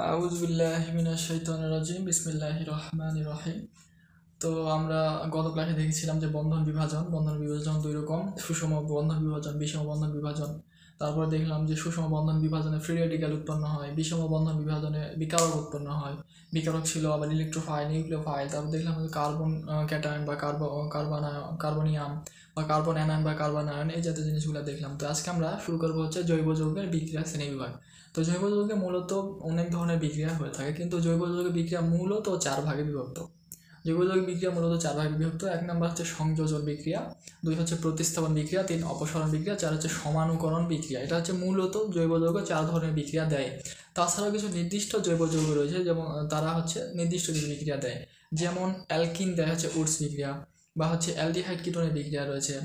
আউযুবিল্লাহি মিনাশ শাইতানির রাজিম বিসমিল্লাহির রহমানির রহিম। তো আমরা গত ক্লাসে দেখেছিলাম যে বন্ধন বিভাজন দুই রকম, সুষম বন্ধন বিভাজন, বিষম বন্ধন বিভাজন। তারপরে দেখলাম যে সুষম বন্ধন বিভাজনে ফ্রি রেডিক্যাল উৎপন্ন হয়, বিষম বন্ধন বিভাজনে বিকারক উৎপন্ন হয়। বিকারক ছিল আবার ইলেকট্রোফাইল, নিউক্লিওফাইল। তারপর দেখলাম যে কার্বন ক্যাটায়ন বা কার্বনিয়াম বা কার্বন অ্যানায়ন বা কার্বন আয়ন, এই জাতীয় জিনিসগুলো দেখলাম। তো আজকে আমরা শুরু করবো হচ্ছে জৈব যৌগের বিক্রিয়া শ্রেণীবিভাগ। তো জৈব যৌগে মূলত অনেক ধরনের বিক্রিয়া হয়ে থাকে, কিন্তু জৈব যৌগের বিক্রিয়া মূলত 4 ভাগে বিভক্ত। জৈব যৌগিক বিক্রিয়া মূলত 4 ভাগে বিভক্ত। 1 নম্বর হচ্ছে সংযোজন বিক্রিয়া, 2 হচ্ছে প্রতিস্থাপন বিক্রিয়া, 3 অপসারণ বিক্রিয়া, 4 হচ্ছে সমানুকরণ বিক্রিয়া। এটা হচ্ছে মূলত জৈব যৌগ 4 ধরনের বিক্রিয়া দেয়। তাছাড়াও কিছু নির্দিষ্ট জৈব যৌগ রয়েছে, যেমন তারা হচ্ছে নির্দিষ্ট কিছু বিক্রিয়া দেয়। যেমন অ্যালকিন দেয় হচ্ছে উডস বিক্রিয়া, বা হচ্ছে অ্যালডিহাইড কিটোনের বিক্রিয়া রয়েছে।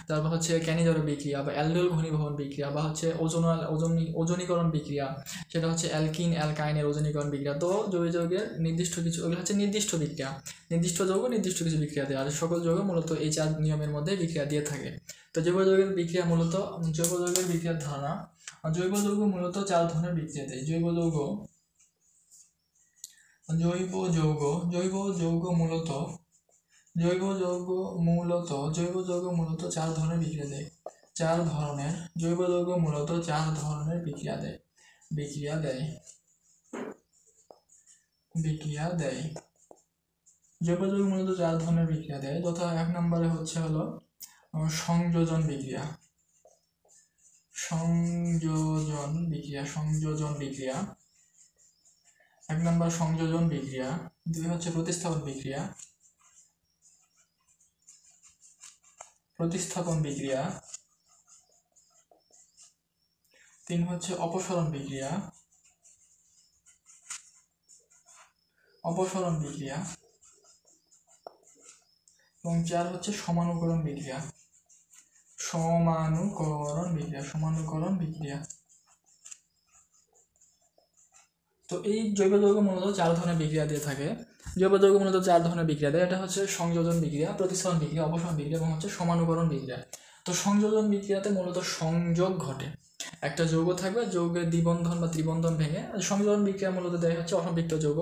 তারপর হচ্ছে ক্যানিজোরো বিক্রিয়া বা অ্যালডোল ঘনীভবন বিক্রিয়া, বা হচ্ছে ওজনীকরণ বিক্রিয়া, সেটা হচ্ছে অ্যালকিন অ্যালকাইনের ওজনীকরণ বিক্রিয়া। তো জৈব যৌগের নির্দিষ্ট কিছু, ওগুলো হচ্ছে নির্দিষ্ট বিক্রিয়া, নির্দিষ্ট যৌগ নির্দিষ্ট কিছু বিক্রিয়া দেয়। আর সকল যৌগ মূলত এই 4 নিয়মের মধ্যে বিক্রিয়া দিয়ে থাকে। তো জৈব যৌগের বিক্রিয়া মূলত, জৈব যৌগের বিক্রিয়ার ধারণা, জৈব যৌগ মূলত 4 ধরনের বিক্রিয়া দেয়। জৈব যৌগ মূলত জৈব যৌগ মূলত 4 ধরনের বিক্রিয়া দেয়। 4 ধরনের জৈব যৌগ মূলত 4 ধরনের বিক্রিয়া দেয়। জৈব যৌগ মূলত 4 ধরনের বিক্রিয়া দেয়, যথা 1 নম্বরে হচ্ছে হলো সংযোজন বিক্রিয়া। 1 নম্বর সংযোজন বিক্রিয়া, 2 হচ্ছে প্রতিস্থাপন বিক্রিয়া, 3 হচ্ছে অপসারণ বিক্রিয়া, এবং 4 হচ্ছে সমানুকরণ বিক্রিয়া। তো এই জৈব যৌগ মূলত 4 ধরনের বিক্রিয়া দিয়ে থাকে। জৈব যৌগ মূলত 4 ধরনের বিক্রিয়া দেয়। এটা হচ্ছে সংযোজন বিক্রিয়া, প্রতিস্থাপন বিক্রিয়া, অপসারণ বিক্রিয়া এবং হচ্ছে সমানুকরণ বিক্রিয়া। তো সংযোজন বিক্রিয়াতে মূলত সংযোগ ঘটে, একটা যৌগ থাকবে, যৌগের দ্বিবন্ধন বা ত্রিবন্ধন ভেঙে। সংযোজন বিক্রিয়া মূলত দেয় হচ্ছে অসম্পৃক্ত যৌগ,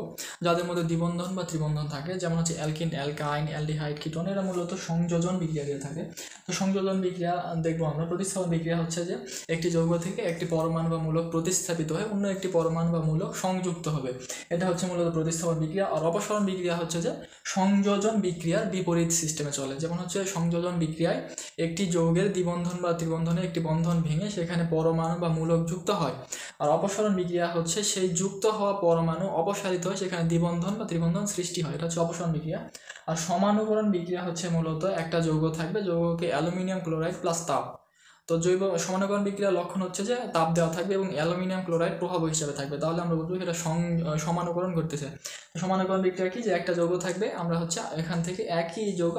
যাদের মধ্যে দ্বিবন্ধন বা ত্রিবন্ধন থাকে, যেমন হচ্ছে অ্যালকিন অ্যালকাইন অ্যালডিহাইড কিটোন, এরা মূলত সংযোজন বিক্রিয়া দিয়ে থাকে। তো সংযোজন বিক্রিয়া দেখবো আমরা। প্রতিস্থাপন বিক্রিয়া হচ্ছে যে একটি যৌগ থেকে একটি পরমাণু বা মূলক প্রতিস্থাপিত হয়ে অন্য একটি পরমাণু বা মূলক সংযুক্ত হবে, এটা হচ্ছে মূলত প্রতিস্থাপন বিক্রিয়া। আর অপসারণ বিক্রিয়া হচ্ছে যে সংযোজন বিক্রিয়ার বিপরীত সিস্টেমে চলে, যেমন হচ্ছে সংযোজন বিক্রিয়ায় একটি যৌগের দ্বিবন্ধন বা ত্রিবন্ধনে একটি বন্ধন ভেঙে সেখানে পরমাণু বা মূলক যুক্ত হয়। আর অপসারণ বিক্রিয়া হচ্ছে সেই যুক্ত হওয়া পরমাণু অপসারিত হয়ে সেখানে দ্বিবন্ধন বা ত্রিবন্ধন সৃষ্টি হয়, এটা হচ্ছে অপসারণ বিক্রিয়া। আর সমানুকরণ বিক্রিয়া হচ্ছে মূলত একটা যৌগ থাকবে, যৌগকে অ্যালুমিনিয়াম ক্লোরাইড প্লাস তাপ। তো জৈব সমানুকরণ বিক্রিয়ার লক্ষণ হচ্ছে যে তাপ দেওয়া থাকবে এবং অ্যালুমিনিয়াম ক্লোরাইড প্রভাব হিসেবে থাকবে, তাহলে আমরা বলবো এটা সমানুকরণ ঘটতেছে। সমানুকরণ বিক্রিয়া কি, যে একটা যৌগ থাকবে, আমরা হচ্ছে এখান থেকে একই যৌগ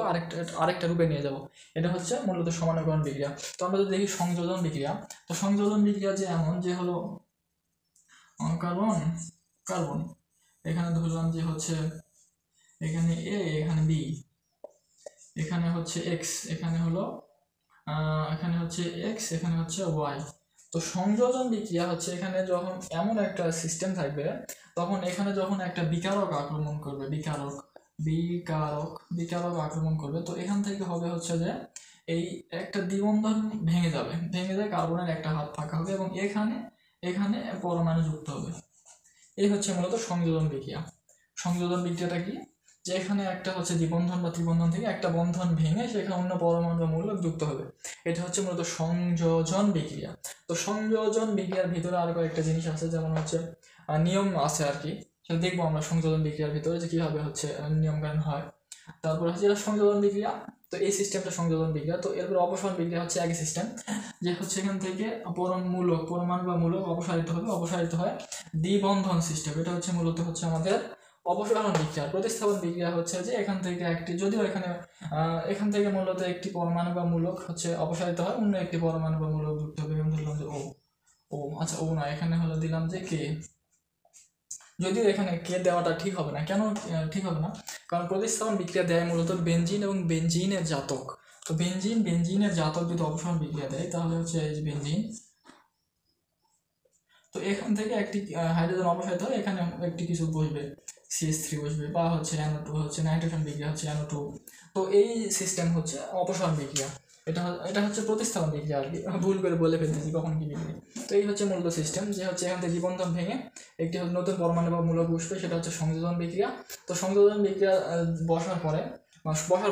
আরেকটা রূপে নিয়ে যাব, এটা হচ্ছে মূলত সমানুকরণ বিক্রিয়া। তো আমরা যদি দেখি সংযোজন বিক্রিয়া, তো সংযোজন বিক্রিয়া যে এমন যে হলো কার্বন এখানে ধরলাম যে হচ্ছে এখানে এ, এখানে বি, এখানে হচ্ছে এক্স, এখানে হচ্ছে এক্স, এখানে হচ্ছে ওয়াই। তো সংযোজন বিক্রিয়া হচ্ছে এখানে যখন এমন একটা সিস্টেম থাকবে, তখন এখানে যখন একটা বিকারক আক্রমণ করবে, তো এখান থেকে হবে হচ্ছে যে এই একটা দ্বিবন্ধন ভেঙে যায়, কার্বনের একটা হাত ফাঁকা হবে এবং এখানে পরমাণু যুক্ত হবে। এই হচ্ছে মূলত সংযোজন বিক্রিয়া। সংযোজন বিক্রিয়াটা কি, যে এখানে একটা হচ্ছে দ্বিবন্ধন বা ত্রিবন্ধন থেকে একটা বন্ধন ভেঙে সেখানে অন্য পরমাণু বা মূলক যুক্ত হবে, এটা হচ্ছে মূলত সংযোজন বিক্রিয়া। তো সংযোজন বিক্রিয়ার ভিতরে আরো কয়েকটা জিনিস আছে, যেমন হচ্ছে নিয়ম আছে আর কি, সেটা দেখবো আমরা সংযোজন বিক্রিয়ার ভিতরে যে কিভাবে হচ্ছে নিয়মকানুন হয়। তারপর হচ্ছে এটা সংযোজন বিক্রিয়া, তো এই সিস্টেমটা সংযোজন বিক্রিয়া। তো এরপর অপসারণ বিক্রিয়া হচ্ছে একই সিস্টেম, যে হচ্ছে এখান থেকে পরমাণু বা মূলক অপসারিত হয় দ্বিবন্ধন সিস্টেম, এটা হচ্ছে মূলত হচ্ছে আমাদের অপসারণ বিক্রিয়া। প্রতিস্থাপন বিক্রিয়া হচ্ছে যে এখান থেকে একটি, যদিও এখান থেকে মূলত একটি পরমাণু বা মূলক হচ্ছে অপসারিত হয়, অন্য একটি পরমাণু বা মূলক যুক্ত হবে। এখানে ধরলাম যে ও না, এখানে হলো দিলাম যে কে, যদিও এখানে কে দেওয়াটা ঠিক হবে না। কেন ঠিক হবে না? কারণ প্রতিস্থাপন বিক্রিয়া দেয় মূলত বেনজিন এবং বেনজিনের জাতক। তো বেনজিনের জাতক যদি অপসারণ বিক্রিয়া দেয়, তাহলে হচ্ছে এই যে বেনজিন তো এখান থেকে একটি হাইড্রোজেন অপসারিত হয়, এখানে একটি কিছু বসবে, CH3 বসবে, বা হচ্ছে NO2 হচ্ছে নাইট্রোজেন বিক্রিয়া হচ্ছে NO2। তো এই সিস্টেম হচ্ছে অপসারণ বিক্রিয়া। এটা হচ্ছে প্রতিস্থাপন বিক্রিয়া আর কি, ভুল করে বলে ফেলতেছি কখন কি বিক্রিয়া। তো এই হচ্ছে মূলত সিস্টেম, যে হচ্ছে এখান থেকে দ্বিবন্ধন ভেঙে একটি নতুন পরমাণু বা মূলক বসবে, সেটা হচ্ছে সংযোজন বিক্রিয়া। তো সংযোজন বিক্রিয়া বসার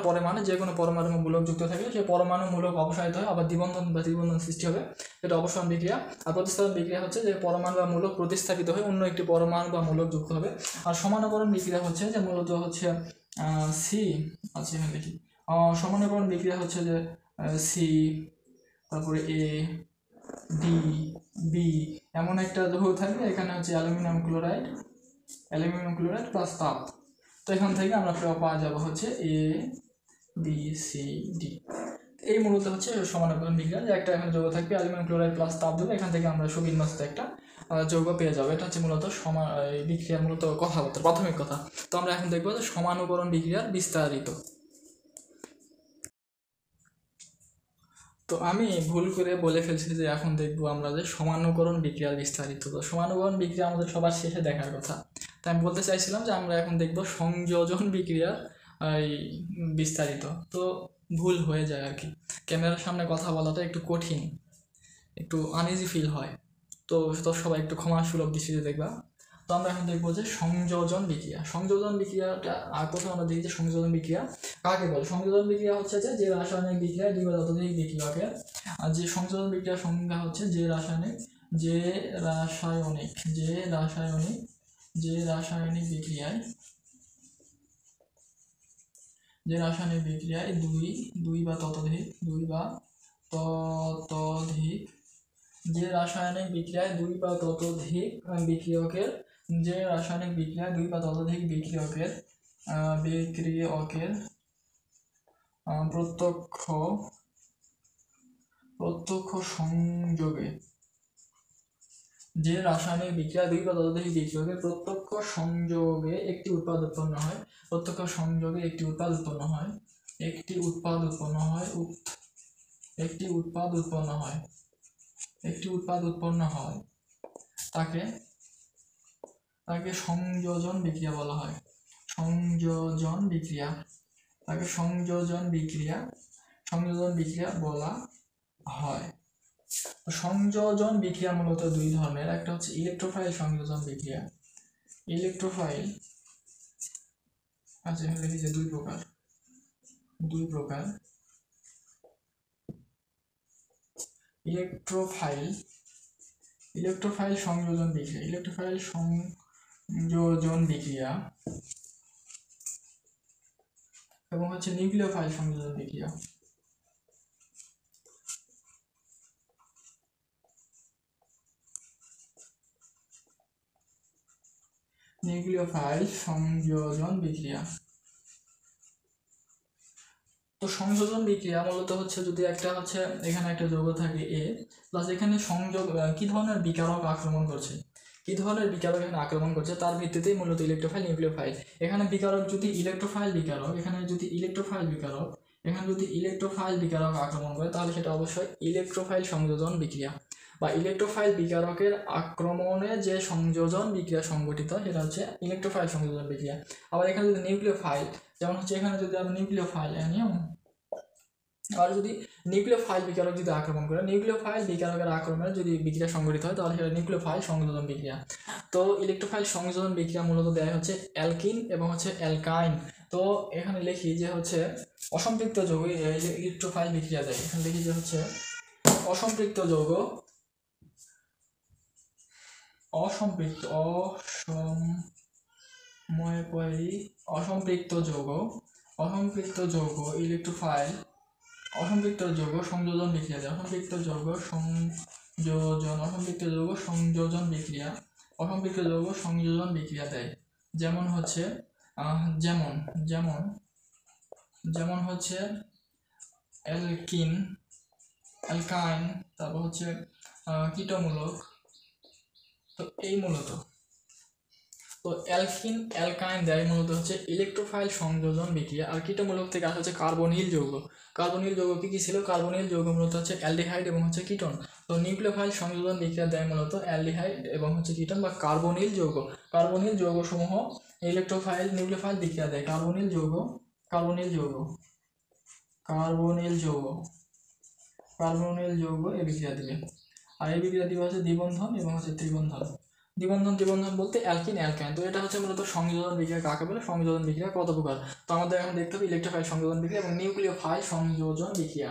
পরে মানে যে কোনো পরমাণু বা মূলক যুক্ত থাকলে সেই পরমাণু মূলক অপসারিত হয়, আবার দ্বিবন্ধন বা ত্রিবন্ধন সৃষ্টি হবে, সেটা অপসারণ বিক্রিয়া। আর প্রতিস্থাপন বিক্রিয়া হচ্ছে যে পরমাণু বা মূলক প্রতিস্থাপিত হয়ে অন্য একটি পরমাণু বা মূলক যুক্ত হবে। আর সমানুকরণ বিক্রিয়া হচ্ছে যে মূলত হচ্ছে সি আছে এখানে দেখি, সমানুকরণ বিক্রিয়া হচ্ছে যে সি, তারপরে এ, ডি, বি এমন একটা যৌগ থাকবে, এখানে হচ্ছে অ্যালুমিনিয়াম ক্লোরাইড প্লাস তাপ। তো এখান থেকে আমরা পাওয়া যাবো হচ্ছে এ, বি, সি, ডি। এই মূলত হচ্ছে সমানুকরণ বিক্রিয়া, যে একটা এখানে যৌগ থাকবে অ্যালুমিনিয়াম ক্লোরাইড প্লাস তাপ দেবে, এখান থেকে আমরা সুবিন্যস্ত একটা যৌগ পেয়ে যাবো। এটা হচ্ছে মূলত বিক্রিয়ার মূলত কথাবার্তা, প্রাথমিক কথা। তো আমরা এখন দেখবো যে সমানুকরণ বিক্রিয়ার বিস্তারিত। তো আমি ভুল করে বলে ফেলছি যে এখন দেখবো আমরা যে সমানুকরণ বিক্রিয়ার বিস্তারিত। তো সমানুকরণ বিক্রিয়া আমাদের সবার শেষে দেখার কথা, তাই আমি বলতে চাইছিলাম যে আমরা এখন দেখবো সংযোজন বিক্রিয়ার এই বিস্তারিত। তো ভুল হয়ে যায় আর কি, ক্যামেরার সামনে কথা বলাটা একটু কঠিন, একটু আনইজি ফিল হয়। তো সবাই একটু ক্ষমাসুলভ দৃষ্টিতে দেখবা। তো আমরা এখন দেখবো যে সংযোজন বিক্রিয়াটা প্রথমে আমরা দেখি যে সংযোজন বিক্রিয়া কাকে বলে। সংযোজন বিক্রিয়া হচ্ছে যে রাসায়নিক বিক্রিয়া দুই বা ততোধিক বিক্রিয়কের, আর যে সংযোজন বিক্রিয়ার সংজ্ঞা হচ্ছে যে রাসায়নিক বিক্রিয়ায় দুই বা ততোধিক বিক্রিয়কের প্রত্যক্ষ সংযোগে প্রত্যক্ষ সংযোগে একটি উৎপাদ উৎপন্ন হয়, তাকে সংযোজন বিক্রিয়া বলা হয়। সংযোজন বিক্রিয়া বলা হয়। সংযোজন বিক্রিয়া মূলত দুই ধরনের, একটা হচ্ছে ইলেকট্রোফাইল সংযোজন বিক্রিয়া। ইলেকট্রোফাইল দেখি যে দুই প্রকার ইলেকট্রোফাইল সংযোজন বিক্রিয়া এবং হচ্ছে নিউক্লিওফাইল সংযোজন বিক্রিয়া। তো সংযোজন বিক্রিয়া মূলত হচ্ছে যদি একটা হচ্ছে এখানে একটা যৌগ থাকে এ প্লাস এখানে কি ধরনের বিকারক আক্রমণ করছে, তার ভিত্তিতেই মূলত ইলেকট্রোফাইল নিউক্লিওফাইল। এখানে বিকারক যদি ইলেকট্রোফাইল বিকারক আক্রমণ করে, তাহলে সেটা অবশ্যই ইলেকট্রোফাইল সংযোজন বিক্রিয়া, বা ইলেকট্রোফাইল বিকারকের আক্রমণে যে সংযোজন বিক্রিয়া সংঘটিত সেটা হচ্ছে ইলেকট্রোফাইল সংযোজন বিক্রিয়া। আবার এখানে যদি নিউক্লিওফাইল, যেমন হচ্ছে এখানে যদি আমরা নিউক্লিওফাইল আর যদি নিউক্লিওফাইল বিকারক যদি আক্রমণ করে, নিউক্লিওফাইল বিকারকের আক্রমণে যদি বিক্রিয়া সংঘটিত হয়, তাহলে সেটা নিউক্লিওফাইল সংযোজন বিক্রিয়া। তো ইলেকট্রোফাইল সংযোজন বিক্রিয়া মূলত দেয় হচ্ছে অ্যালকিন এবং হচ্ছে অ্যালকাইন। তো এখানে লিখি যে হচ্ছে অসম্পৃক্ত যৌগ ইলেকট্রোফাইল বিক্রিয়া দেয়। এখানে লিখি যে হচ্ছে অসম্পৃক্ত যৌগ ইলেকট্রোফাইল সংযোজন বিক্রিয়া দেয়। অসম্পৃক্ত যৌগ সংযোজন বিক্রিয়া দেয়। যেমন হচ্ছে অ্যালকাইন, তারপর হচ্ছে কীটমূলক। তো এই মূলত তো অ্যালকিন অ্যালকাইন দেয় মূলত হচ্ছে ইলেকট্রোফাইল সংযোজন বিক্রিয়া। আর কীটমূলক থেকে আসা হচ্ছে কার্বনিল যৌগ। কার্বনিল যৌগ কী ছিল? কার্বনিল যৌগ মূলত হচ্ছে অ্যালডিহাইড এবং হচ্ছে কিটোন। তো নিউক্লিওফাইল সংযোজন বিক্রিয়া দেয় মূলত অ্যালডিহাইড এবং হচ্ছে কিটোন বা কার্বনিল যৌগ। কার্বনিল যৌগসমূহ ইলেকট্রোফাইল নিউক্লিওফাইল বিক্রিয়া দেয়। কার্বনিল যৌগ কার্বনিল যৌগ কার্বনিল যৌগ কার্বনিল যৌগ এই বিক্রিয়া দিবে। আর এই বিক্রিয়া দিবে হচ্ছে দ্বিবন্ধন এবং হচ্ছে ত্রিবন্ধন। দ্বিবন্ধন বলতে অ্যালকিন অ্যালকাইন। তো এটা হচ্ছে মূলত সংযোজন বিক্রিয়া কাকে বলে? সংযোজন বিক্রিয়া কত প্রকার? তো আমাদের এখন দেখতে হবে ইলেকট্রোফাইল সংযোজন বিক্রিয়া এবং নিউক্লিওফাইল সংযোজন বিক্রিয়া।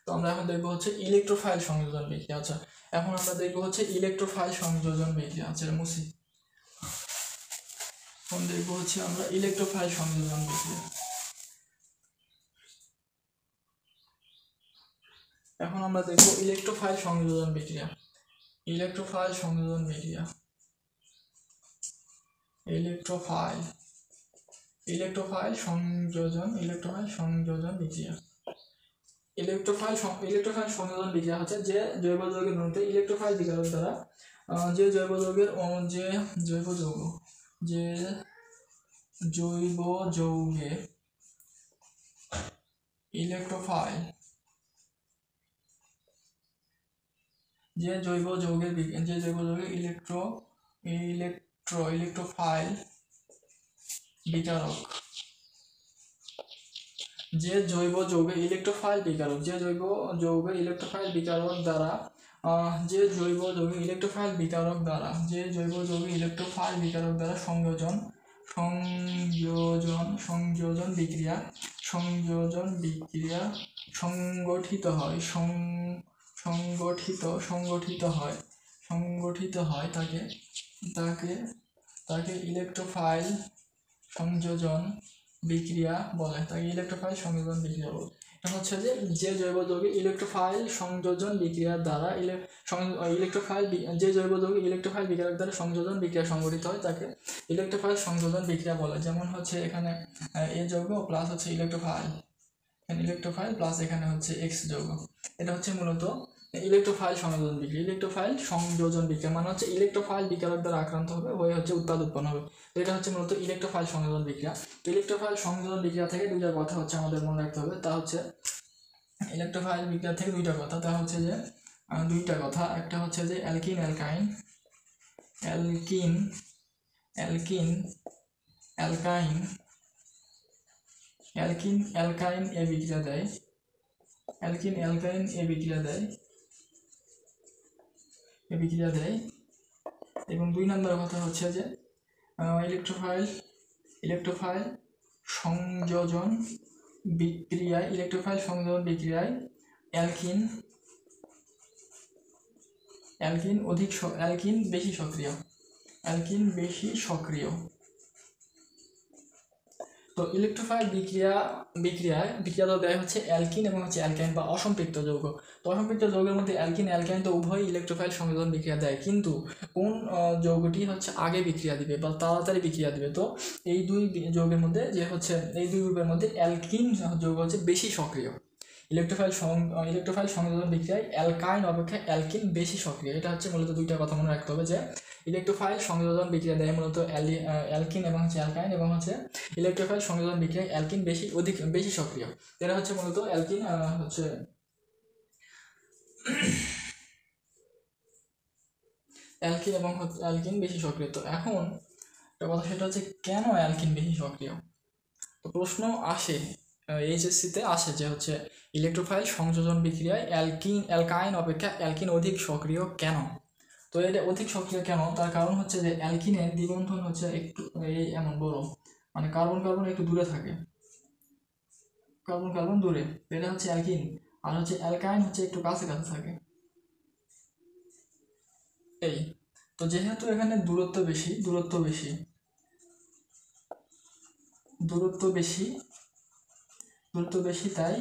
তো আমরা এখন দেখবো হচ্ছে ইলেকট্রোফাইল সংযোজন বিক্রিয়া। আচ্ছা, এখন আমরা দেখবো হচ্ছে ইলেকট্রোফাইল সংযোজন বিক্রিয়া। আচ্ছা মুসি, এখন দেখবো হচ্ছে আমরা ইলেকট্রোফাইল সংযোজন বিক্রিয়া। এখন আমরা দেখবো ইলেকট্রোফাইল সংযোজন বিক্রিয়া। ইলেকট্রোফাইল সংযোজন বিক্রিয়া ইলেকট্রোফাইল সংযোজন বিক্রিয়া। ইলেকট্রোফাইল সংযোজন বিক্রিয়া হচ্ছে যে জৈব যৌগের মধ্যে ইলেকট্রোফাইল বিকারক দ্বারা যে জৈব যৌগের ইলেকট্রোফাইল ইলেকট্রোফাইল বিকারক যে জৈব যৌগের ইলেকট্রোফাইল বিকারক দ্বারা সংযোজন বিক্রিয়া সংগঠিত হয় তাকে ইলেকট্রোফাইল সংযোজন বিক্রিয়া বলে। এটা হচ্ছে যে জৈব যৌগের ইলেকট্রোফাইল সংযোজন বিক্রিয়ার দ্বারা যে জৈব যৌগের ইলেকট্রোফাইল বিকারক দ্বারা সংযোজন বিক্রিয়া সংঘটিত হয় তাকে ইলেকট্রোফাইল সংযোজন বিক্রিয়া বলে। যেমন হচ্ছে এখানে এ যৌগ প্লাস হচ্ছে ইলেকট্রোফাইল প্লাস এখানে হচ্ছে এক্স যৌগ। এটা হচ্ছে মূলত ইলেকট্রোফাইল সংযোজন বিক্রিয়া মানে হচ্ছে ইলেকট্রোফাইল বিকারক দ্বারা আক্রান্ত হবে হয়ে হচ্ছে উৎপাদ উৎপন্ন হবে। এটা হচ্ছে মূলত ইলেকট্রোফাইল সংযোজন বিক্রিয়া। ইলেকট্রোফাইল সংযোজন বিক্রিয়া থেকে দুইটা কথা হচ্ছে আমাদের মনে রাখতে হবে। তা হচ্ছে ইলেকট্রোফাইল বিক্রিয়া থেকে দুইটা কথা, একটা হচ্ছে যে অ্যালকিন অ্যালকাইন এ বিক্রিয়া দেয় এবং দুই নম্বর কথা হচ্ছে যে ইলেকট্রোফাইল সংযোজন বিক্রিয়ায় অ্যালকিন বেশি সক্রিয়। তো ইলেকট্রোফাইল বিক্রিয়ায় দেয় হচ্ছে অ্যালকিন এবং হচ্ছে অ্যালকাইন বা অসম্পৃক্ত যৌগ। তো অসম্পৃক্ত যৌগের মধ্যে অ্যালকাইন তো উভয়ই ইলেকট্রোফাইল সংযোজন বিক্রিয়া দেয়, কিন্তু কোন যৌগটি হচ্ছে আগে বিক্রিয়া দিবে বা তাড়াতাড়ি বিক্রিয়া দিবে? তো এই দুই যৌগের মধ্যে এই দুই গ্রুপের মধ্যে অ্যালকিন যৌগ হচ্ছে বেশি সক্রিয়। ইলেকট্রোফাইল সংযোজন বিক্রিয়ায় অ্যালকাইন অপেক্ষা অ্যালকিন বেশি সক্রিয়। এটা হচ্ছে মূলত দুইটা কথা মনে রাখতে হবে যে ইলেকট্রোফাইল সংযোজন বিক্রিয়া দেয় মূলত অ্যালকিন এবং হচ্ছে অ্যালকাইন, এবং হচ্ছে ইলেকট্রোফাইল সংযোজন বিক্রিয়ায় অ্যালকিন বেশি সক্রিয়। এটা হচ্ছে মূলত অ্যালকিন বেশি সক্রিয়। তো এখন একটা কথা, সেটা হচ্ছে কেন অ্যালকিন বেশি সক্রিয়? তো প্রশ্ন আসে, এইচএসসিতে আসে যে হচ্ছে ইলেকট্রোফাইল সংযোজন বিক্রিয়ায় অ্যালকাইন অপেক্ষা অ্যালকিন অধিক সক্রিয় কেন? তো এটা অধিক সক্রিয় কেন? তার কারণ হচ্ছে যে অ্যালকিনের দ্বিবন্ধন হচ্ছে একটু এমন বড়, মানে কার্বন একটু দূরে থাকে, কার্বন দূরে। এটা হচ্ছে অ্যালকিন, আর হচ্ছে অ্যালকাইন হচ্ছে একটু কাছে থাকে। এই তো যেহেতু এখানে দূরত্ব বেশি তাই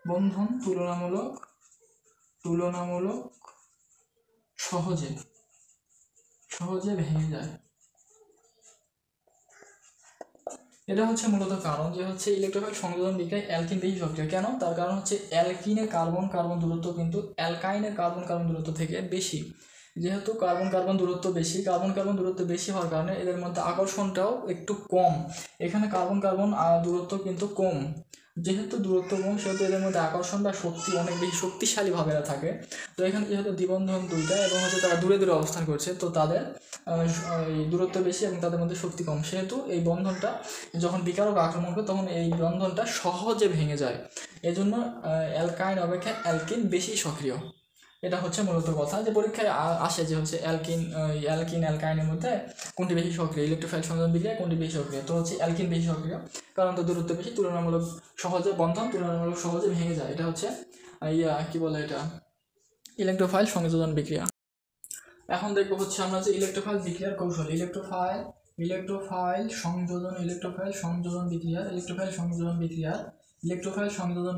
বন্ধন তুলনামূলক সহজে ভেঙে যায়। এটা হচ্ছে মূলত কারণ যে হচ্ছে ইলেকট্রোফাইল সংযোজন বিক্রিয়ায় অ্যালকিন বেশি সক্রিয়। কেন? তার কারণ হচ্ছে অ্যালকিনের কার্বন কার্বন দূরত্ব কিন্তু অ্যালকাইনের কার্বন কার্বন দূরত্ব থেকে বেশি। যেহেতু কার্বন কার্বন দূরত্ব বেশি, কার্বন কার্বন দূরত্ব বেশি হওয়ার কারণে এদের মধ্যে আকর্ষণটাও একটু কম। এখানে কার্বন কার্বন দূরত্ব কিন্তু কম, যেহেতু দূরত্ব কম সেহেতু এদের মধ্যে আকর্ষণ বা শক্তি অনেক বেশি শক্তিশালীভাবে থাকে। তো এখানে যেহেতু দ্বিবন্ধন দুইটা এবং হচ্ছে তারা দূরে দূরে অবস্থান করছে, তো তাদের এই দূরত্ব বেশি এবং তাদের মধ্যে শক্তি কম, সেহেতু এই বন্ধনটা যখন বিকারক আক্রমণ করে তখন এই বন্ধনটা সহজে ভেঙে যায়। এজন্য অ্যালকাইন অপেক্ষা অ্যালকিন বেশি সক্রিয়। এটা হচ্ছে মূলত কথা, যে পরীক্ষায় আসে যে হচ্ছে অ্যালকিন অ্যালকাইনের মধ্যে কোনটি বেশি সক্রিয়, ইলেকট্রোফাইল সংযোজন বিক্রিয়ায় কোনটি বেশি সক্রিয়। তো হচ্ছে অ্যালকিন বেশি সক্রিয়, কারণ তো দূরত্ব বেশি, তুলনামূলক সহজে বন্ধন তুলনামূলক সহজে ভেঙে যায়। এটা হচ্ছে কি বলে এটা ইলেকট্রোফাইল সংযোজন বিক্রিয়া। এখন দেখবো হচ্ছে আমরা যে ইলেকট্রোফাইল বিক্রিয়ার কৌশল, ইলেকট্রোফাইল সংযোজন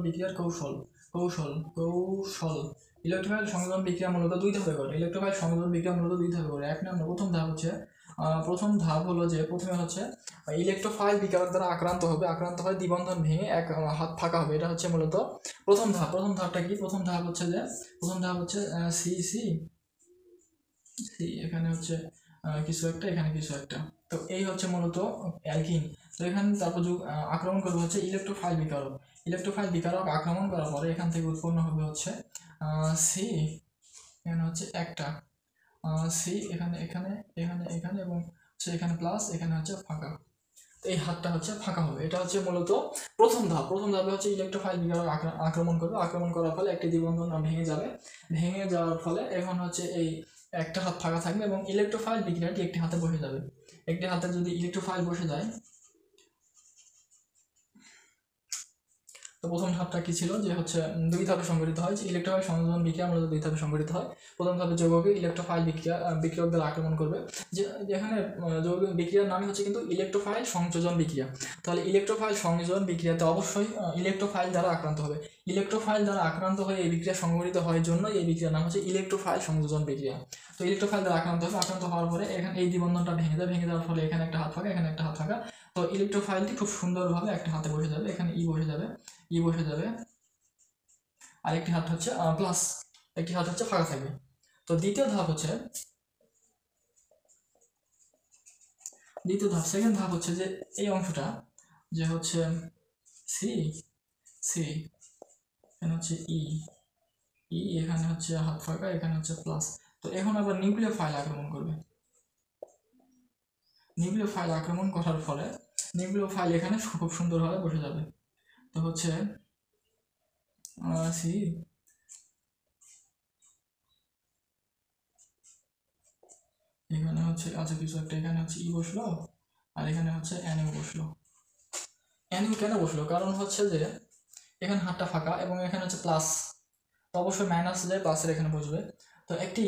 বিক্রিয়ার কৌশল। ইলেকট্রোফাইল সংযোজন বিক্রিয়া মূলত দুই ধাপে করে। এক নম্বর প্রথম ধাপ হলো যে প্রথমে হচ্ছে ইলেকট্রোফাইল বিকারক দ্বারা আক্রান্ত হয়, দ্বিবন্ধন ভেঙে এক হাত ফাঁকা হবে। এটা হচ্ছে মূলত প্রথম ধাপটা কি? প্রথম ধাপ হচ্ছে এখানে হচ্ছে কিছু একটা, এখানে কিছু একটা। তো এই হচ্ছে মূলত অ্যালকিন। তো এখানে তারপর আক্রমণ করবে হচ্ছে ইলেকট্রোফাইল বিকারক আক্রমণ করার পরে এখান থেকে উৎপন্ন হবে হচ্ছে সি, এখানে হচ্ছে একটা সি, এখানে এবং হচ্ছে এখানে প্লাস, এখানে হচ্ছে ফাঁকা। এই হাতটা হচ্ছে ফাঁকা হবে। এটা হচ্ছে মূলত প্রথম ধাপে হচ্ছে ইলেকট্রোফাইল বিকারক আক্রমণ করার ফলে একটি দ্বিবন্ধন ভেঙে যাওয়ার ফলে এখন হচ্ছে এই একটা হাত ফাঁকা থাকবে এবং ইলেকট্রোফাইল বিক্রিয়াটি একটি হাতে বসে যাবে। একটি হাতে যদি ইলেকট্রোফাইল বসে যায়, তো প্রথম ধাপটা কি ছিল যে হচ্ছে দুই ধাপে সংঘটিত হয়, যে ইলেকট্রোফাইল সংযোজন বিক্রিয়া মূলত দুই ধাপে সংঘটিত হয়। প্রথম ধাপে যৌগকে ইলেকট্রোফাইল বিক্রিয়ক দ্বারা আক্রমণ করবে, যেখানে যৌগিক বিক্রিয়ার নামই হচ্ছে কিন্তু ইলেকট্রোফাইল সংযোজন বিক্রিয়া। তাহলে ইলেকট্রোফাইল সংযোজন বিক্রিয়াতে অবশ্যই ইলেকট্রোফাইল দ্বারা আক্রান্ত হবে। ইলেকট্রোফাইল দ্বারা আক্রান্ত হয়ে এই বিক্রিয়া সংঘটিত হওয়ার জন্য এই বিক্রিয়ার নাম হচ্ছে ইলেকট্রোফাইল সংযোজন বিক্রিয়া। তো ইলেকট্রোফাইল দ্বারা আক্রান্ত হওয়ার পরে এখানে এই দ্বিবন্ধনটা ভেঙে যাওয়ার ফলে এখানে একটা হাত ফাঁকা, এখানে একটা হাত ফাঁকা। তো ইলেকট্রোফাইলটি খুব সুন্দরভাবে একটা হাতে বসে যাবে, এখানে ই বসে যাবে আর একটি হাত হচ্ছে প্লাস, একটি হাত হচ্ছে ফাঁকা থাকবে। তো দ্বিতীয় ধাপ সেকেন্ড ধাপ হচ্ছে যে এই অংশটা যে হচ্ছে সি এখানে হচ্ছে ই, এখানে হচ্ছে হাত ফাঁকা, এখানে হচ্ছে প্লাস। তো এখন আবার নিউক্লিওফাইল আক্রমণ করবে। নিউক্লিওফাইল আক্রমণ করার ফলে নিউক্লিওফাইল এখানে খুব সুন্দরভাবে বসে যাবে। তো হচ্ছে সি, এখানে হচ্ছে আচ্ছা কিছু একটা, এখানে হচ্ছে ই বসলো আর এখানে হচ্ছে অ্যানিউ বসলো। অ্যানিউ কেন বসলো? কারণ হচ্ছে যে এখানে হাতটা ফাঁকা এবং এখানে হচ্ছে প্লাস, তো অবশ্যই মাইনাস যায় প্লাসের এখানে বসবে। তো একটি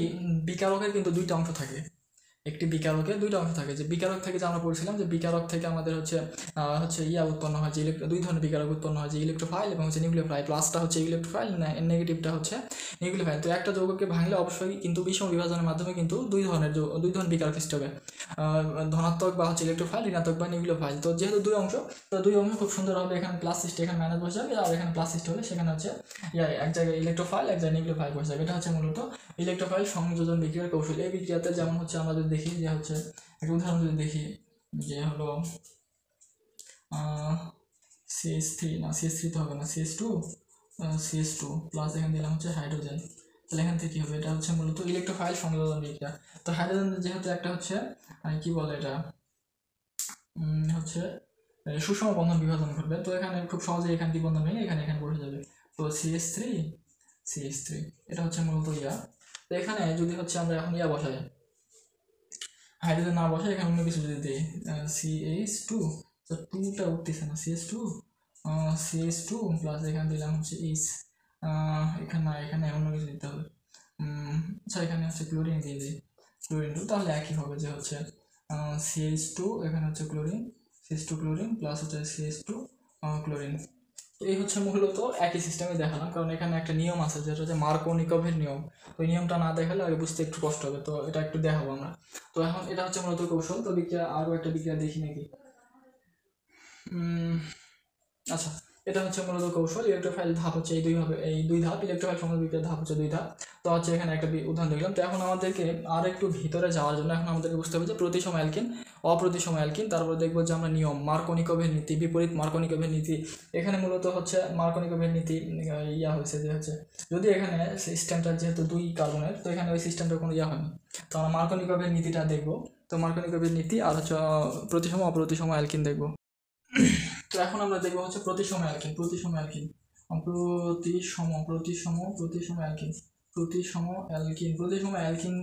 বিকারকের কিন্তু দুইটা অংশ থাকে, যে বিকারক থেকে যে আমরা বলছিলাম যে বিকারক থেকে আমাদের হচ্ছে উৎপন্ন হয়, যে দুই ধরনের বিকারক উৎপন্ন হয়, যে ইলেকট্রোফাইল এবং হচ্ছে নিউক্লিওফাইল। প্লাসটা হচ্ছে ইলেকট্রোফাইল, নেগেটিভটা হচ্ছে নিউক্লিওফাইল। তো একটা যৌগকে ভাঙলে অবশ্যই কিন্তু বিষম বিভাজনের মাধ্যমে কিন্তু দুই ধরনের বিকারক সৃষ্টি হবে, ধনাত্মক বা হচ্ছে ইলেকট্রোফাইল, ঋণাত্মক বা নিউক্লিওফাইল। তো যেহেতু দুই অংশ খুব সুন্দর হবে, এখানে প্লাস সৃষ্টি, এখানে মাইনাস বসে যাবে, আর এখানে প্লাস সৃষ্টি হবে, সেখানে হচ্ছে এক জায়গায় ইলেকট্রোফাইল, এক জায়গায় নিউক্লিওফাইল বসে যাবে। এটা হচ্ছে মূলত ইলেকট্রোফাইল সংযোজন বিক্রিয়ার কৌশল। এই বিক্রিয়াতে যেমন হচ্ছে আমরা যদি দেখি যে হচ্ছে একটা উদাহরণ যদি দেখি যে হলো CH3 না, CH3 তো হবে না, CH2 প্লাস এখানে দিলাম হচ্ছে হাইড্রোজেন। তাহলে এখান থেকে কী হবে? এটা হচ্ছে মূলত ইলেকট্রোফাইল সংযোজন বিক্রিয়া। তো হাইড্রোজেন যেহেতু একটা হচ্ছে কি বলে এটা হচ্ছে সুষম বন্ধন বিভাজন ঘটবে, তো এখানে খুব সহজে এখানে দ্বিবন্ধন ভেঙে এখানে বসে যাবে। তো CH3 এটা হচ্ছে মূলত তো এখানে যদি হচ্ছে আমরা এখন বসাই, হাইড্রোজেন না বসে এখানে অন্য কিছু যদি দিই, CH2, তো 2টা উঠতেছে না, CH2 প্লাস এখানে দিলাম হচ্ছে H, এখানে অন্য কিছু দিতে হবে। আচ্ছা এখানে হচ্ছে ক্লোরিন দিয়ে দিই, ক্লোরিন 2, তাহলে একই হবে যে হচ্ছে CH2, এখানে হচ্ছে CH2 ক্লোরিন প্লাস হচ্ছে CH2 ক্লোরিন। তো এই হচ্ছে মূলত একই সিস্টেমে দেখালাম, কারণ এখানে একটা নিয়ম আছে যেটা হচ্ছে মার্কোনিকভের নিয়ম। ওই নিয়মটা না দেখালে আগে বুঝতে একটু কষ্ট হবে, তো এটা একটু দেখাবো আমরা। তো এখন এটা হচ্ছে মূলত কৌশল। তো আরও একটা বিক্রিয়া দেখি নাকি। আচ্ছা, এটা হচ্ছে মূলত কৌশল। ইলেকট্রোফাইল ধাপ হচ্ছে এই দুই ধাপ, ইলেকট্রোফাইল সংযোগ বিক্রিয়ার ধাপ হচ্ছে 2 ধাপ। তো হচ্ছে এখানে একটা উদাহরণ দেখলাম। তো এখন আমাদেরকে আর একটু ভিতরে যাওয়ার জন্য এখন আমাদেরকে বুঝতে হবে যে প্রতিসম অ্যালকিন, অপ্রতিসম অ্যালকিন, তারপর দেখবো যে আমরা নিয়ম মার্কোনিকভের নীতি, বিপরীত মার্কোনিকভের নীতি। এখানে মূলত হচ্ছে মার্কোনিকভের নীতি হয়েছে যে হচ্ছে যদি এখানে সিস্টেমটা যেহেতু 2 কার্বনের, তো এখানে ওই সিস্টেমটা কোনো হয়নি। তো আমরা মার্কোনিকভের নীতিটা দেখবো। তো মার্কোনিকভের নীতি আর হচ্ছে প্রতিসম অপ্রতিসম অ্যালকিন দেখবো। তো এখন আমরা দেখবো হচ্ছে প্রতিসম অ্যালকিন, প্রতিসম অ্যালকিন, প্রতিসম অ্যালকিন, প্রতিসম অ্যালকিন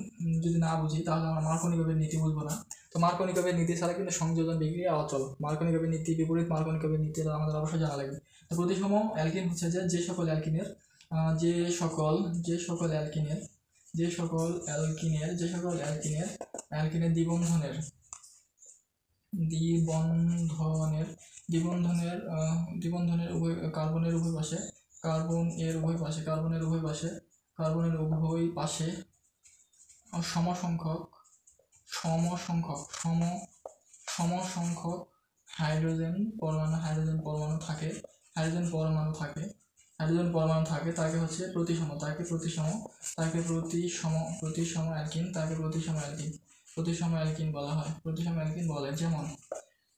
যদি না বুঝি তাহলে আমরা মার্কোনিকভের নীতি বুঝবো না। তো মার্কোনিকভের নীতি ছাড়া কিন্তু সংযোজন বিক্রিয়া অচল। মার্কোনিকভের নীতি, বিপরীত মার্কোনিকভের নীতি আমাদের অবশ্যই জানা লাগবে। তো প্রতিসম অ্যালকিন হচ্ছে যে সকল অ্যালকিনের দ্বিবন্ধনের উভয় কার্বনের উভয় পাশে সমসংখ্যক হাইড্রোজেন পরমাণু থাকে, তাকে হচ্ছে প্রতিসম অ্যালকিন বলা হয়। যেমন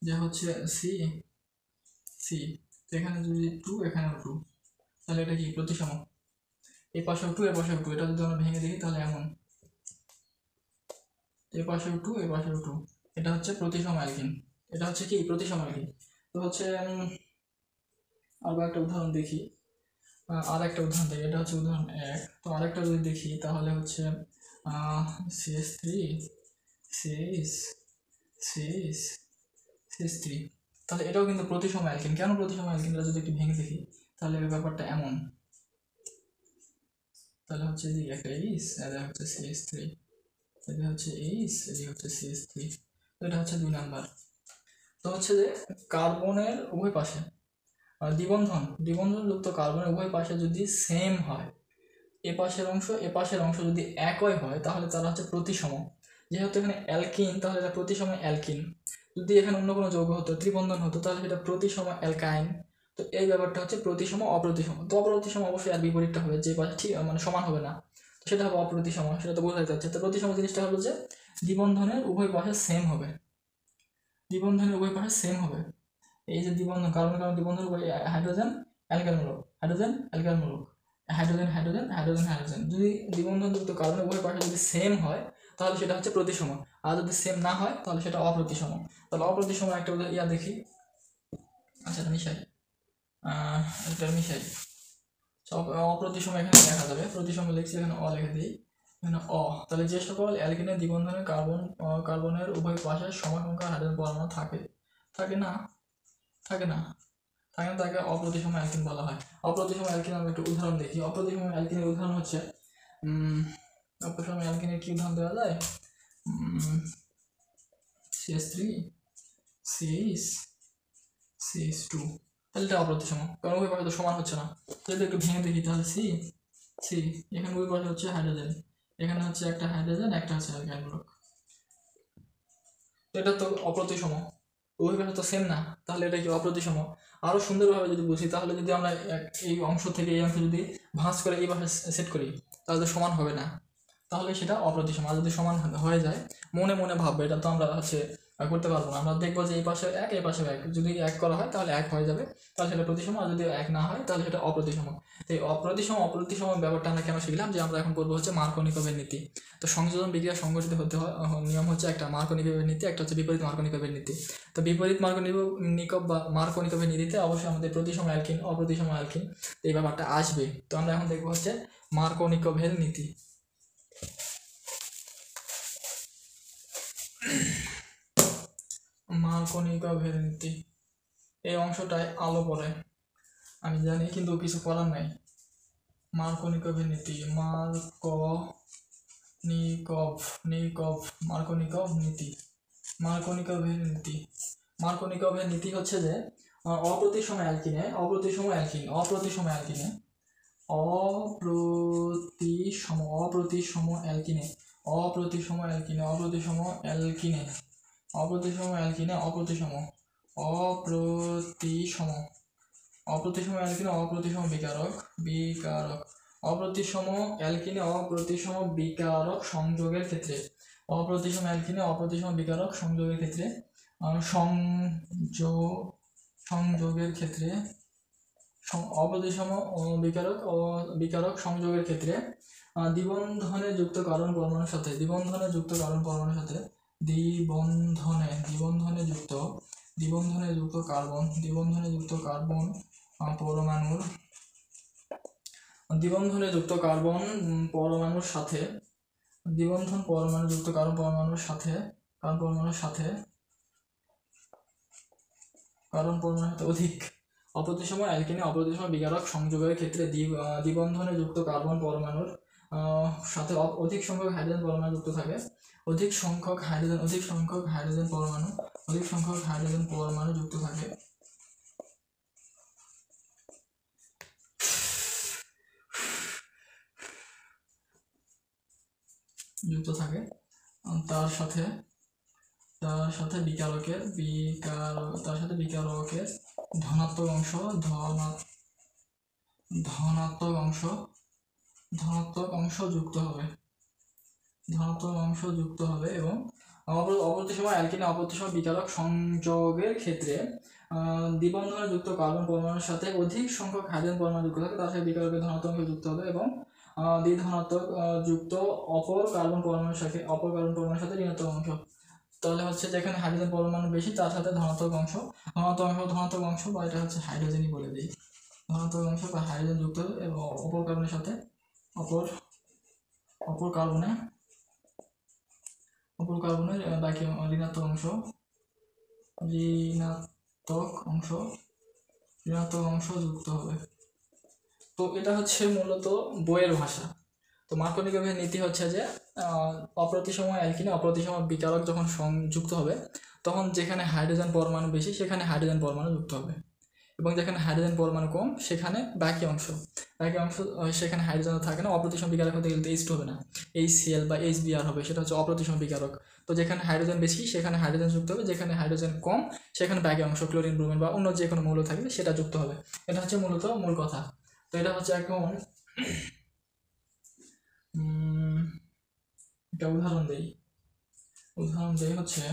যে হচ্ছে সি, এখানে যদি 2 এখানেও 2, তাহলে এটা কি প্রতিসম। এই পাশেও 2 এ পাশেও 2, এটা যদি আমরা ভেঙে দেখি তাহলে এমন এ পাশেও 2 এ পাশেও 2, এটা হচ্ছে প্রতিসম অ্যালকিন। এটা হচ্ছে কি প্রতিসম অ্যালকিন। তো হচ্ছে আবার একটা উদাহরণ দেখি, এটা হচ্ছে উদাহরণ 1। তো আরেকটা যদি দেখি তাহলে হচ্ছে CH3 CH3, তাহলে এটাও কিন্তু প্রতিসম অ্যালকিন। কেন প্রতিসম অ্যালকিন, যদি একটু ভেঙে দেখি তাহলে ব্যাপারটা এমন। তাহলে হচ্ছে যে একটা এইচ, এটা হচ্ছে CH3, এটা হচ্ছে এইচ, এটা হচ্ছে CH3, তো এটা হচ্ছে 2 নাম্বার। তো হচ্ছে যে কার্বনের উভয় পাশে দ্বিবন্ধনযুক্ত কার্বনের উভয় পাশে যদি সেম হয়, এ পাশের অংশ যদি একই হয় তাহলে তারা হচ্ছে প্রতিসম। যেহেতু এখানে অ্যালকিন, তাহলে এটা প্রতিসম অ্যালকিন। যদি এখানে অন্য কোনো যৌগ হতো, ত্রিবন্ধন হতো, তাহলে সেটা প্রতিসম অ্যালকাইন। তো এই ব্যাপারটা হচ্ছে প্রতিসম অপ্রতিসম। তো অপ্রতিসম অবশ্যই আর বিপরীতটা হবে, যে পাশে ঠিক মানে সমান হবে না, তো সেটা হবে অপ্রতিসম, সেটা তো বোঝাই যাচ্ছে। তো প্রতিসম জিনিসটা হলো যে দ্বিবন্ধনের উভয় পাশে সেম হবে, এই যে দ্বিবন্ধন, কারণ দ্বিবন্ধন হাইড্রোজেন অ্যালকাইল মূলক, হাইড্রোজেন যদি দ্বিবন্ধনযুক্ত কার্বনের উভয় পাশে যদি সেম হয় তাহলে সেটা হচ্ছে প্রতিসম, আর যদি সেম না হয় তাহলে সেটা অপ্রতিসম। তাহলে অপ্রতিসম একটা দেখি। আচ্ছা, এটা মিশাই অপ্রতিসম এখানে দেখা যাবে, প্রতিসম লিখছি এখানে অ লিখে দিই, এখানে অ। তাহলে যে সকল অ্যালকিনের দ্বিবন্ধনের কার্বনের উভয় পাশে সমান সংখ্যা হাইড্রোজেন পরমাণু থাকে না, তাকে অপ্রতিসম অ্যালকিন বলা হয়। অপ্রতিসম অ্যালকিন আমরা একটু উদাহরণ দেখি। অপ্রতিসম অ্যালকিনের উদাহরণ হচ্ছে অপ্রতিসম অ্যালকিনের কি উদাহরণ দেওয়া যায়? CH3 CH2, তাহলে এটা অপ্রতিসম, কারণ উভয় পাশে তো সমান হচ্ছে না। তো যদি একটু ভেঙে দেখি তাহলে সি এখানে উভয় পাশে হচ্ছে হাইড্রোজেন, এখানে হচ্ছে একটা হাইড্রোজেন, একটা হচ্ছে অ্যালকাইল মূলক, এটা তো অপ্রতিসম, উভয় পাশে তো সেম না, তাহলে এটা কি অপ্রতিসম। আরো সুন্দরভাবে যদি বুঝি তাহলে যদি আমরা এই অংশ থেকে এই অংশ যদি ভাঁজ করে এই পাশে সেট করি তাহলে তো সমান হবে না, তাহলে সেটা অপ্রতিসম। আর যদি সমান হয়ে যায়, মনে মনে ভাববে, এটা তো আমরা হচ্ছে করতে পারবো না। আমরা দেখবো যে এই পাশে এক, এই পাশে এক, যদি এক করা হয় তাহলে এক হয়ে যাবে, তাহলে সেটা প্রতিসম। আর যদি এক না হয় তাহলে সেটা অপ্রতিসম। তো এই অপ্রতিসম ব্যাপারটা আমরা কেন শিখলাম, যে আমরা এখন পড়বো হচ্ছে মার্কোনিকভের নীতি। তো সংযোজন বিক্রিয়া সংঘটিত হতে হয় নিয়ম হচ্ছে একটা মার্কোনিকভের নীতি, একটা হচ্ছে বিপরীত মার্কোনিকভের নীতি। তো বিপরীত মার্কোনিকভ বা মার্কোনিকভের নীতিতে অবশ্যই আমাদের প্রতিসম অ্যালকিন, অপ্রতিসম অ্যালকিন এই ব্যাপারটা আসবে। তো আমরা এখন দেখবো হচ্ছে মার্কোনিকভের নীতি। মার্কোনিকভের নীতি, এই অংশটায় আলো পড়ে আমি জানি, কিন্তু কিছু করার নাই। মার্কোনিকভের নীতি, মার্কোনিকভের নীতি হচ্ছে যে অপ্রতিসম অ্যালকিনে অপ্রতিসম অপ্রতিসম অ্যালকিনে অপ্রতিসম বিকারক অপ্রতিসম অ্যালকিনে অপ্রতিসম বিকারক সংযোগের ক্ষেত্রে অপ্রতিসম অ্যালকিনে অপ্রতিসম বিকারক সংযোগের ক্ষেত্রে সংযোগের ক্ষেত্রে অপ্রতিসম বিকারক সংযোগের ক্ষেত্রে দ্বিবন্ধনে যুক্ত কার্বন পরমাণুর সাথে দ্বিবন্ধনে যুক্ত কার্বন পরমাণুর সাথে দ্বিবন্ধনে যুক্ত কার্বন পরমাণুর দ্বিবন্ধনে যুক্ত কার্বন পরমাণুর সাথে অধিক অপ্রতিসম অ্যালকিনে অপ্রতিসম বিকারক সংযোগের ক্ষেত্রে দ্বিবন্ধনে যুক্ত কার্বন পরমাণুর সাথে অধিক সংখ্যক হাইড্রোজেন পরমাণু যুক্ত থাকে অধিক সংখ্যক হাইড্রোজেন পরমাণু যুক্ত থাকে তার সাথে বিকারকের ধনাত্মক অংশ যুক্ত হবে এবং অপ্রতিসম অ্যালকিনে অপ্রতিসম বিকারক সংযোগের ক্ষেত্রে দ্বিবন্ধনে যুক্ত কার্বন পরমাণুর সাথে অধিক সংখ্যক হাইড্রোজেন পরমাণু যুক্ত থাকে তার সাথে বিকারকের ধনাত্মক অংশ যুক্ত হবে এবং দ্বিধনাত্মক যুক্ত অপর কার্বন পরমাণুর সাথে ঋণাত্মক অংশ। তাহলে হচ্ছে যেখানে হাইড্রোজেন পরমাণু বেশি তার সাথে ধনাত্মক অংশ বা এটা হচ্ছে হাইড্রোজেনই বলে দিই, ধনাত্মক অংশ বা হাইড্রোজেন যুক্ত হবে এবং অপর কার্বনের সাথে অপর কার্বনের বাকি ঋণাত্মক অংশ যুক্ত হবে। তো এটা হচ্ছে মূলত বইয়ের ভাষা। তো মার্কনিকোভের নীতি হচ্ছে যে অপ্রতিসম অ্যালকিনে অপ্রতিসম বিকারক যখন সংযুক্ত হবে তখন যেখানে হাইড্রোজেন পরমাণু বেশি সেখানে হাইড্রোজেন পরমাণু যুক্ত হবে এবং যেখানে হাইড্রোজেন পরমাণু কম সেখানে বাকি অংশ সেখানে হাইড্রোজেন থাকে না। অপ্রতিসম বিকারক হতে গেলে H2 হবে না, HCl বা HBr হবে, সেটা হচ্ছে অপ্রতিসম বিকারক। তো যেখানে হাইড্রোজেন বেশি সেখানে হাইড্রোজেন যুক্ত হবে, যেখানে হাইড্রোজেন কম সেখানে বাকি অংশ ক্লোরিন, ব্রোমিন বা অন্য যে কোনো মৌল থাকবে সেটা যুক্ত হবে। এটা হচ্ছে মূলত মূল কথা। তো এটা হচ্ছে এখন একটা উদাহরণ দেই হচ্ছে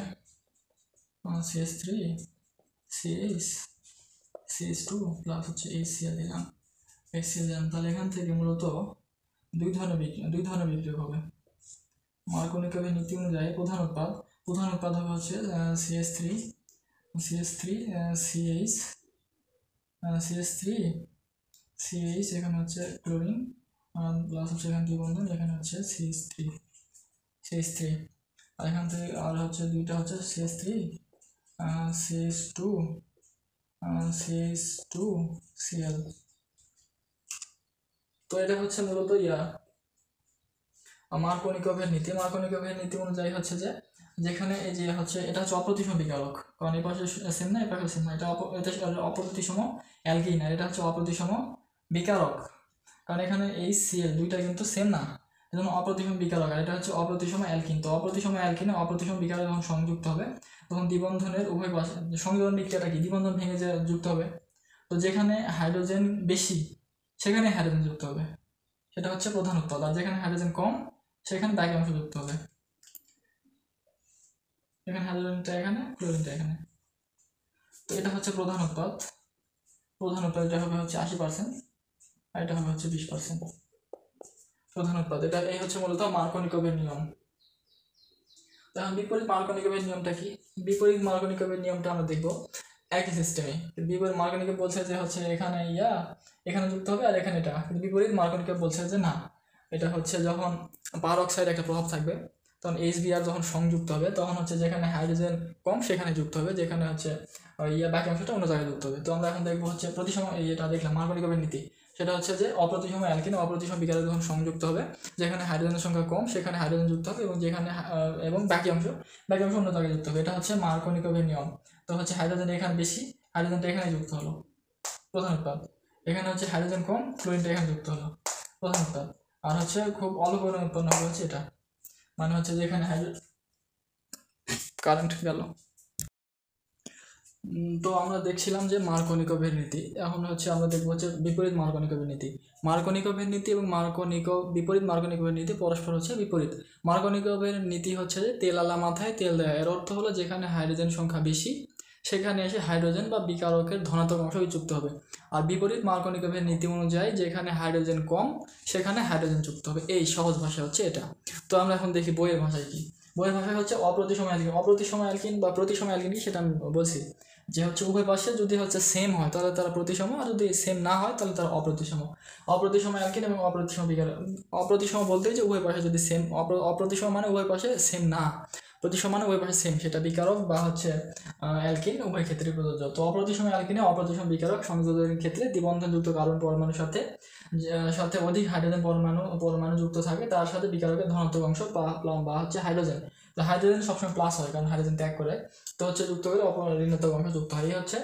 CH3 CH2 প্লাস হচ্ছে HCl দিলাম। তাহলে এখান থেকে মূলত দুই ধরনের বিক্রিয়ক হবে। মার্কনিকোভের নীতি অনুযায়ী প্রধান উৎপাদ হবে হচ্ছে CH3 CH এখানে হচ্ছে ক্লোরিন প্লাস হচ্ছে এখানে দ্বিবন্ধন, এখানে হচ্ছে CH3 আর এখান থেকে আর হচ্ছে দুইটা হচ্ছে CH3 CH2Cl। তো এটা হচ্ছে মূলত মার্কনিকোভের নীতি অনুযায়ী হচ্ছে যে যেখানে এই যে হচ্ছে এটা হচ্ছে অপ্রতিসম বিকারক, কারণ এই পাশে সেম না, এই পাশে সেম না, এটা অপ্রতিসম অ্যালকিন আর এটা হচ্ছে অপ্রতিসম বিকারক, কারণ এখানে HCl দুইটা কিন্তু সেম না, এজন্য অপ্রতিসম বিকারক। আর এটা হচ্ছে অপ্রতিসম অ্যালকিন। তো অপ্রতিসম অ্যালকিনে অপ্রতিসম বিকারক যখন সংযুক্ত হবে তখন দ্বিবন্ধনের উভয় পাশে সংযোজন বিক্রিয়াটা কি, দ্বিবন্ধন ভেঙে যে যুক্ত হবে। তো যেখানে হাইড্রোজেন বেশি সেখানে হাইড্রোজেন যুক্ত হবে, সেটা হচ্ছে প্রধান উৎপাদ। আর যেখানে হাইড্রোজেন কম সেখানে বাকি অংশ যুক্ত হবে, এখানে হাইড্রোজেনটা এখানে, ক্লোরিনটা এখানে। তো এটা হচ্ছে প্রধান উৎপাদ। এটা হবে হচ্ছে 80% আর এটা হবে হচ্ছে 20% প্রধান উৎপাদ। এটা এই হচ্ছে মূলত মার্কনিকোভের নিয়ম। এখন বিপরীত মার্কনিকোভের নিয়মটা কি? বিপরীত মার্কনিকোভের নিয়মটা আমরা দেখবো একই সিস্টেমে। বিপরীত মার্কনিকোভ বলছে যে হচ্ছে এখানে এখানে যুক্ত হবে আর এখানে এটা, কিন্তু বিপরীত মার্কনিকোভ বলছে যে না, এটা হচ্ছে যখন পারঅক্সাইড একটা প্রভাব থাকবে তখন HBr যখন সংযুক্ত হবে তখন হচ্ছে যেখানে হাইড্রোজেন কম সেখানে যুক্ত হবে, যেখানে হচ্ছে বাকি অংশটা অন্য জায়গায় যুক্ত হবে। তো আমরা এখন দেখবো হচ্ছে প্রতিসম এটা দেখলাম মার্কনিকোভের নীতি, সেটা হচ্ছে যে অপ্রতিসম অ্যালকিন অপ্রতিসম বিকারক যখন সংযুক্ত হবে যেখানে হাইড্রোজেনের সংখ্যা কম সেখানে হাইড্রোজেন যুক্ত হবে এবং যেখানে বাকি অংশ অন্য জায়গায় যুক্ত হবে। এটা হচ্ছে মার্কনিকোভের নিয়ম। তো হচ্ছে হাইড্রোজেন এখানে বেশি, হাইড্রোজেনটা এখানে যুক্ত হলো, প্রধান উৎপাদ। এখানে হচ্ছে হাইড্রোজেন কম, ক্লোরিনটা এখানে যুক্ত হলো, প্রধান উৎপাদ। আর হচ্ছে খুব অল্প পরিমাণ উৎপন্ন হবে হচ্ছে এটা, মানে হচ্ছে যেখানে কারেন্ট গেল। তো আমরা দেখছিলাম যে মার্কোনিকোভের নীতি। এখন হচ্ছে আমরা দেখবো হচ্ছে বিপরীত মার্কোনিকোভের নীতি। মার্কোনিকোভের নীতি এবং বিপরীত মার্কোনিকোভের নীতি পরস্পর হচ্ছে বিপরীত। মার্কোনিকোভের নীতি হচ্ছে যে তেলালা মাথায় তেল দেওয়া। এর অর্থ হলো যেখানে হাইড্রোজেন সংখ্যা বেশি সেখানে এসে হাইড্রোজেন বা বিকারকের ধনাত্মক অংশ যুক্ত হবে। আর বিপরীত মার্কোনিকোভের নীতি অনুযায়ী যেখানে হাইড্রোজেন কম সেখানে হাইড্রোজেন যুক্ত হবে। এই সহজ ভাষা হচ্ছে এটা। তো আমরা এখন দেখি বইয়ের ভাষায় কি। বইয়ের ভাষায় হচ্ছে অপ্রতিসম অ্যালকিন। অপ্রতিসম অ্যালকিন বা প্রতিসম অ্যালকিন কি সেটা আমি বলছি যে হচ্ছে উভয় পাশে যদি হচ্ছে সেম হয় তাহলে তারা প্রতিসম, আর যদি সেম না হয় তাহলে তারা অপ্রতিসম। অপ্রতিসম অ্যালকিন এবং অপ্রতিসম বিকার। অপ্রতিসম বলতে যে উভয় পাশে যদি সেম, অপ্রতিসম মানে উভয় পাশে সেম না, প্রতিসম মানে উভয় পাশে সেম, সেটা বিকারক বা হচ্ছে অ্যালকিন উভয় ক্ষেত্রে প্রযোজ্য। তো অপ্রতিসম অ্যালকিনে অপ্রতিসম বিকারক সংযোজনের ক্ষেত্রে দ্বিবন্ধনযুক্ত কার্বন পরমাণুর সাথে অধিক হাইড্রোজেন পরমাণু যুক্ত থাকে, তার সাথে বিকারকের ধনাত্মক অংশ বা হচ্ছে হাইড্রোজেন। তো হাইড্রোজেন সবসময় প্লাস হয় কারণ হাইড্রোজেন ত্যাগ করে, তো হচ্ছে যুক্ত করে ঋণাত্মক অংশ যুক্ত হয়। এই হচ্ছে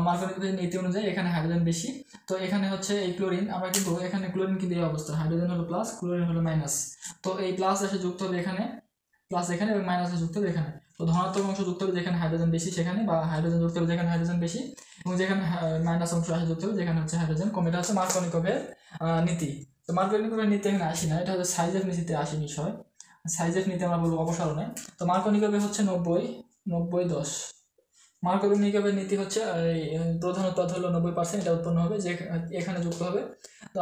মার্কোনিকোভের নীতি অনুযায়ী এখানে হাইড্রোজেন বেশি। তো এখানে হচ্ছে এই ক্লোরিন, আমরা কিন্তু এখানে ক্লোরিন কিন্তু এই অবস্থা, হাইড্রোজেন হলো প্লাস, ক্লোরিন হলো মাইনাস। তো এই প্লাস এসে যুক্ত হবে এখানে, প্লাস এখানে, এবং মাইনাস এসে যুক্ত হবে এখানে। তো ধনাত্মক অংশ যুক্ত হবে যেখানে হাইড্রোজেন বেশি সেখানে, বা হাইড্রোজেন যুক্ত হবে যেখানে হাইড্রোজেন বেশি, এবং যেখানে মাইনাস অংশ আসে যুক্ত হবে যেখানে হচ্ছে হাইড্রোজেন কম। এটা হচ্ছে মার্কোনিকোভের নীতি। তো মার্কোনিকোভের নীতি এখানে আসি না, এটা হচ্ছে সাইজের নীতিতে আসি বিষয়। সাইজের নীতি আমরা বলবো অপসারণে। তো মার্কোনিকোভের হচ্ছে 90-90-10। মার্কোনিকোভের নীতি হচ্ছে প্রধান উৎপাদ হলো 90%, এটা উৎপন্ন হবে যে এখানে যুক্ত হবে,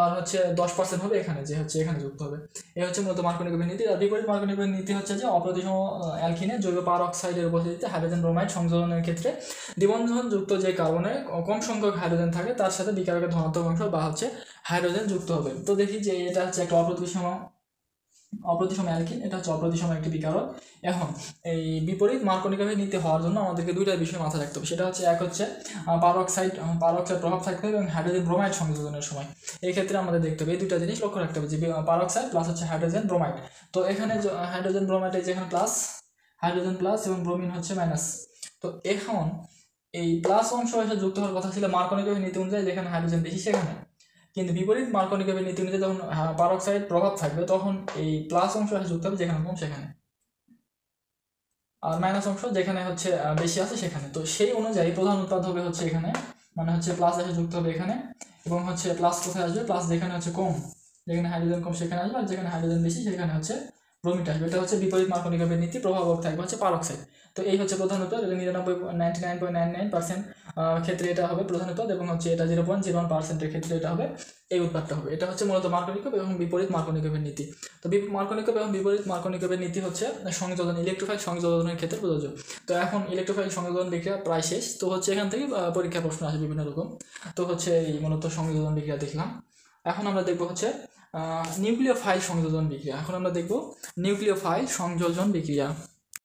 আর হচ্ছে 10% হবে এখানে, যে হচ্ছে এখানে যুক্ত হবে। এই হচ্ছে মূলত মার্কোনিকোভের নীতি। আর বিপরীত মার্কোনিকোভের নীতি হচ্ছে যে অপ্রতিসম অ্যালকিনে জৈব পারঅক্সাইডের উপস্থিতিতে হাইড্রোজেন ব্রোমাইড সংযোজনের ক্ষেত্রে দ্বিবন্ধনযুক্ত যে কার্বনে কম সংখ্যক হাইড্রোজেন থাকে তার সাথে বিকারকের ধনাত্মক অংশ বা হচ্ছে হাইড্রোজেন যুক্ত হবে। তো দেখি যে এটা হচ্ছে একটা অপ্রতিসম অ্যালকিন, এটা হচ্ছে অপ্রতিসম একটি বিকারক। এখন এই বিপরীত মার্কোনিকোভের নীতি হওয়ার জন্য আমাদেরকে দুইটা বিষয় মাথায় রাখতে হবে। সেটা হচ্ছে এক হচ্ছে পারঅক্সাইড প্রভাব থাকতে হবে এবং হাইড্রোজেন ব্রোমাইড সংযোজনের সময়। এই ক্ষেত্রে আমাদের দেখতে হবে এই দুইটা জিনিস লক্ষ্য রাখতে হবে যে পারঅক্সাইড প্লাস হচ্ছে হাইড্রোজেন ব্রোমাইড। তো এখানে হাইড্রোজেন ব্রোমাইডে যেখানে প্লাস, হাইড্রোজেন প্লাস এবং ব্রোমিন হচ্ছে মাইনাস। তো এখন এই প্লাস অংশ এসে যুক্ত হওয়ার কথা ছিল মার্কোনিকোভের নীতি অনুযায়ী যেখানে হাইড্রোজেন বেশি সেখানে, কিন্তু বিপরীত মার্কোনিকোভের নীতি অনুযায়ী যখন পারঅক্সাইড প্রভাব থাকবে তখন এই প্লাস অংশ এসে যুক্ত হবে যেখানে কম সেখানে, আর মাইনাস অংশ যেখানে হচ্ছে বেশি আছে সেখানে। তো সেই অনুযায়ী প্রধান উৎপাদ হবে হচ্ছে এখানে, মানে হচ্ছে প্লাস এসে যুক্ত হবে এখানে, এবং হচ্ছে প্লাস কোথায় আসবে, প্লাস যেখানে হচ্ছে কম, যেখানে হাইড্রোজেন কম সেখানে আসবে, আর যেখানে হাইড্রোজেন বেশি সেখানে হচ্ছে ব্রোমিড আসবে। এটা হচ্ছে বিপরীত মার্কোনিকোভের নীতি। প্রভাবক থাকবে হচ্ছে পারঅক্সাইড। তো এই হচ্ছে প্রধান উৎপাদ। 99.99% ক্ষেত্রে এটা হবে প্রধান উৎপাদ, এবং হচ্ছে এটা 0.01% ক্ষেত্রে এটা হবে এই উৎপাদটা হবে। এটা হচ্ছে মূলত মার্কোনিকোভ এবং বিপরীত মার্কোনিকোভের নীতি। তো মার্কোনিকোভ এবং বিপরীত মার্কোনিকোভের নীতি হচ্ছে সংযোজন, ইলেকট্রোফাইল সংযোজনের ক্ষেত্রে প্রযোজ্য। তো এখন ইলেকট্রোফাইল সংযোজন বিক্রিয়া প্রায় শেষ। তো হচ্ছে এখান থেকে পরীক্ষার প্রশ্ন আসে বিভিন্ন রকম। তো হচ্ছে এই মূলত সংযোজন বিক্রিয়া দেখলাম। এখন আমরা দেখবো হচ্ছে নিউক্লিওফাইল সংযোজন বিক্রিয়া। এখন আমরা দেখবো নিউক্লিওফাইল সংযোজন বিক্রিয়া।